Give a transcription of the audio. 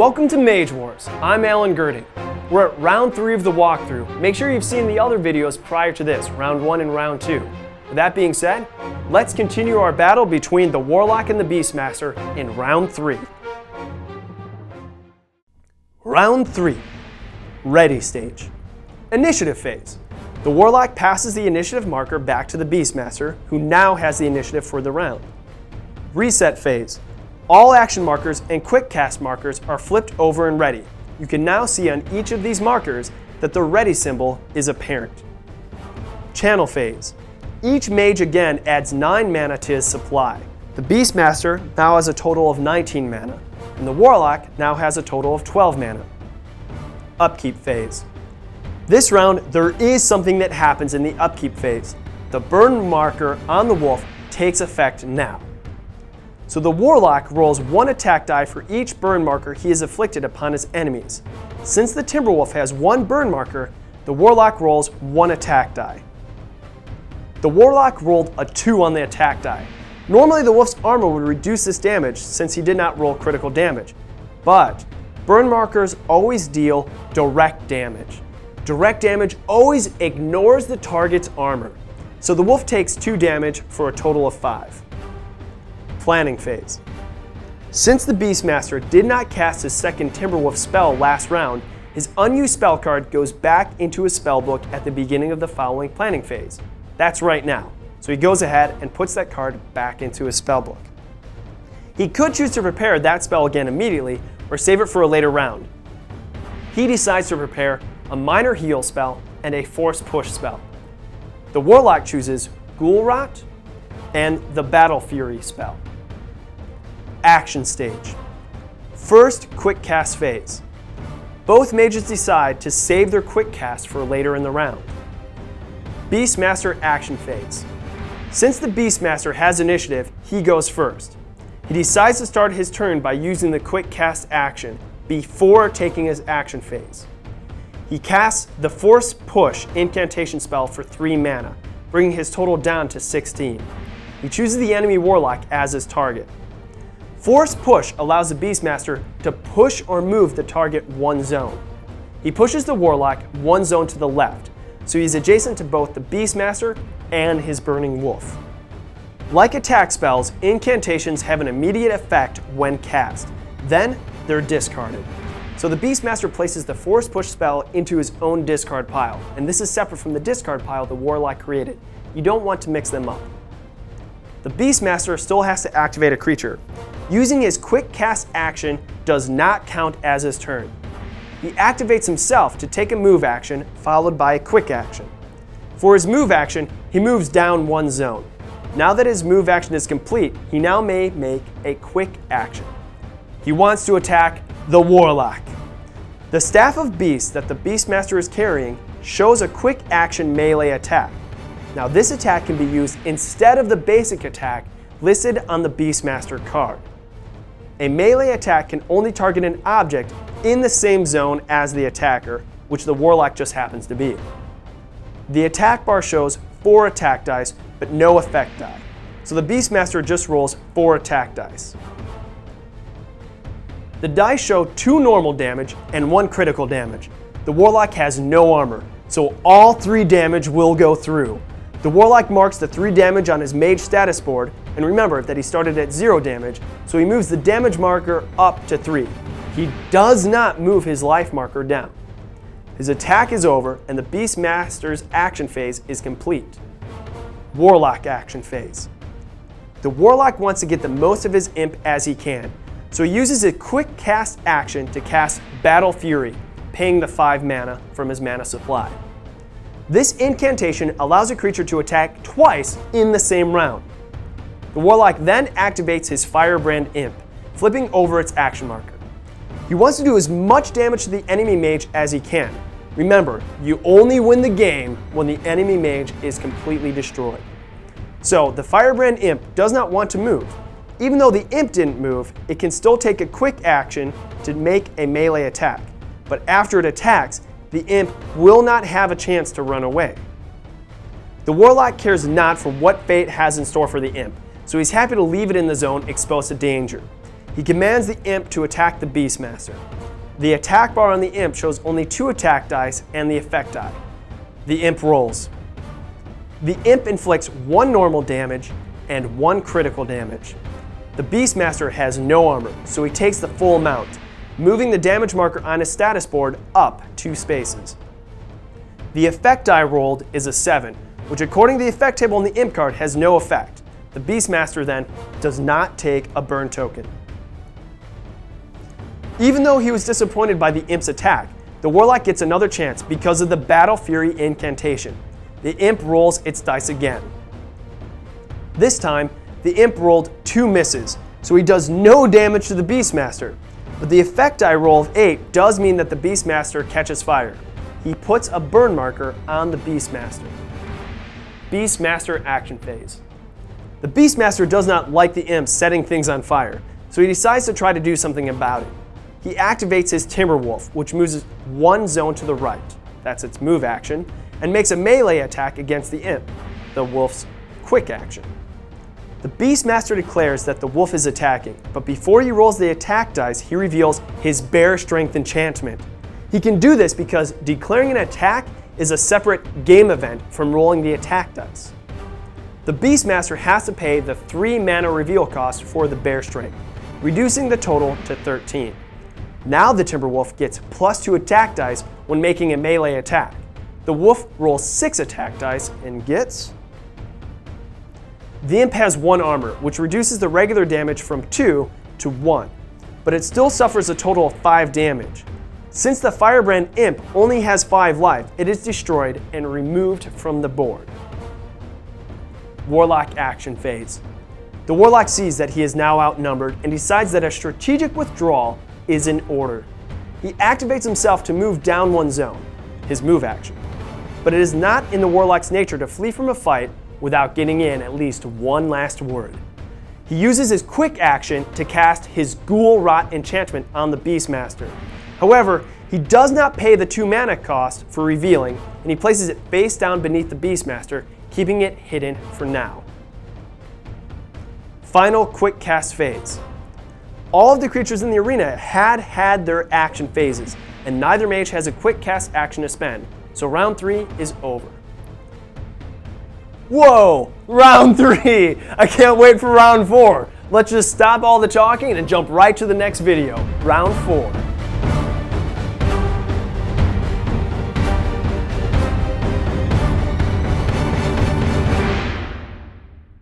Welcome to Mage Wars. I'm GERDING. We're at round 3 of the walkthrough. Make sure you've seen the other videos prior to this, round 1 and round 2. With that being said, let's continue our battle between the Warlock and the Beastmaster in round 3. Round 3. Ready stage. Initiative phase. The Warlock passes the initiative marker back to the Beastmaster, who now has the initiative for the round. Reset phase. All action markers and quick cast markers are flipped over and ready. You can now see on each of these markers that the ready symbol is apparent. Channel phase. Each mage again adds 9 mana to his supply. The Beastmaster now has a total of 19 mana, and the Warlock now has a total of 12 mana. Upkeep phase. This round, there is something that happens in the upkeep phase. The burn marker on the wolf takes effect now. So the Warlock rolls 1 attack die for each burn marker he has inflicted upon his enemies. Since the Timberwolf has 1 burn marker, the Warlock rolls 1 attack die. The Warlock rolled a 2 on the attack die. Normally the Wolf's armor would reduce this damage since he did not roll critical damage. But burn markers always deal direct damage. Direct damage always ignores the target's armor. So the Wolf takes 2 damage for a total of 5. Planning phase. Since the Beastmaster did not cast his second Timberwolf spell last round, his unused spell card goes back into his spellbook at the beginning of the following planning phase. That's right now. So he goes ahead and puts that card back into his spellbook. He could choose to prepare that spell again immediately or save it for a later round. He decides to prepare a minor heal spell and a force push spell. The Warlock chooses Ghoul Rot and the Battle Fury spell. Action stage. First quick cast phase. Both mages decide to save their quick cast for later in the round. Beastmaster action phase. Since the Beastmaster has initiative, he goes first. He decides to start his turn by using the quick cast action before taking his action phase. He casts the Force Push incantation spell for 3 mana, bringing his total down to 16. He chooses the enemy Warlock as his target. Force Push allows the Beastmaster to push or move the target 1 zone. He pushes the Warlock 1 zone to the left, so he's adjacent to both the Beastmaster and his Burning Wolf. Like attack spells, incantations have an immediate effect when cast. Then they're discarded. So the Beastmaster places the Force Push spell into his own discard pile, and this is separate from the discard pile the Warlock created. You don't want to mix them up. The Beastmaster still has to activate a creature. Using his quick cast action does not count as his turn. He activates himself to take a move action followed by a quick action. For his move action, he moves down 1 zone. Now that his move action is complete, he now may make a quick action. He wants to attack the Warlock. The Staff of Beasts that the Beastmaster is carrying shows a quick action melee attack. Now this attack can be used instead of the basic attack listed on the Beastmaster card. A melee attack can only target an object in the same zone as the attacker, which the Warlock just happens to be. The attack bar shows 4 attack dice, but no effect die. So the Beastmaster just rolls 4 attack dice. The dice show 2 normal damage and 1 critical damage. The Warlock has no armor, so all 3 damage will go through. The Warlock marks the 3 damage on his Mage status board, and remember that he started at 0 damage, so he moves the damage marker up to 3. He does not move his life marker down. His attack is over, and the Beastmaster's action phase is complete. Warlock action phase. The Warlock wants to get the most of his imp as he can, so he uses a quick cast action to cast Battle Fury, paying the 5 mana from his mana supply. This incantation allows a creature to attack twice in the same round. The Warlock then activates his Firebrand Imp, flipping over its action marker. He wants to do as much damage to the enemy mage as he can. Remember, you only win the game when the enemy mage is completely destroyed. So the Firebrand Imp does not want to move. Even though the imp didn't move, it can still take a quick action to make a melee attack. But after it attacks, the imp will not have a chance to run away. The Warlock cares not for what fate has in store for the imp, so he's happy to leave it in the zone exposed to danger. He commands the imp to attack the Beastmaster. The attack bar on the imp shows only 2 attack dice and the effect die. The imp rolls. The imp inflicts 1 normal damage and 1 critical damage. The Beastmaster has no armor, so he takes the full amount, moving the damage marker on his status board up 2 spaces. The effect die rolled is a 7, which according to the effect table on the imp card has no effect. The Beastmaster then does not take a burn token. Even though he was disappointed by the imp's attack, the Warlock gets another chance because of the Battle Fury incantation. The imp rolls its dice again. This time, the imp rolled 2 misses, so he does no damage to the Beastmaster. But the effect die roll of 8 does mean that the Beastmaster catches fire. He puts a burn marker on the Beastmaster. Beastmaster action phase. The Beastmaster does not like the imp setting things on fire, so he decides to try to do something about it. He activates his Timberwolf, which moves 1 zone to the right, that's its move action, and makes a melee attack against the imp, the wolf's quick action. The Beastmaster declares that the wolf is attacking, but before he rolls the attack dice, he reveals his Bear Strength enchantment. He can do this because declaring an attack is a separate game event from rolling the attack dice. The Beastmaster has to pay the 3 mana reveal cost for the Bear Strength, reducing the total to 13. Now the Timberwolf gets +2 attack dice when making a melee attack. The wolf rolls 6 attack dice and gets... The imp has 1 armor, which reduces the regular damage from 2 to 1, but it still suffers a total of 5 damage. Since the Firebrand imp only has 5 life, it is destroyed and removed from the board. Warlock action phase. The Warlock sees that he is now outnumbered and decides that a strategic withdrawal is in order. He activates himself to move down 1 zone, his move action. But it is not in the Warlock's nature to flee from a fight without getting in at least 1 last word. He uses his quick action to cast his Ghoul Rot enchantment on the Beastmaster. However, he does not pay the 2 mana cost for revealing, and he places it face down beneath the Beastmaster, keeping it hidden for now. Final quick cast phase. All of the creatures in the arena had their action phases, and neither mage has a quick cast action to spend, so round 3 is over. Whoa! Round 3! I can't wait for round 4! Let's just stop all the talking and jump right to the next video, round 4.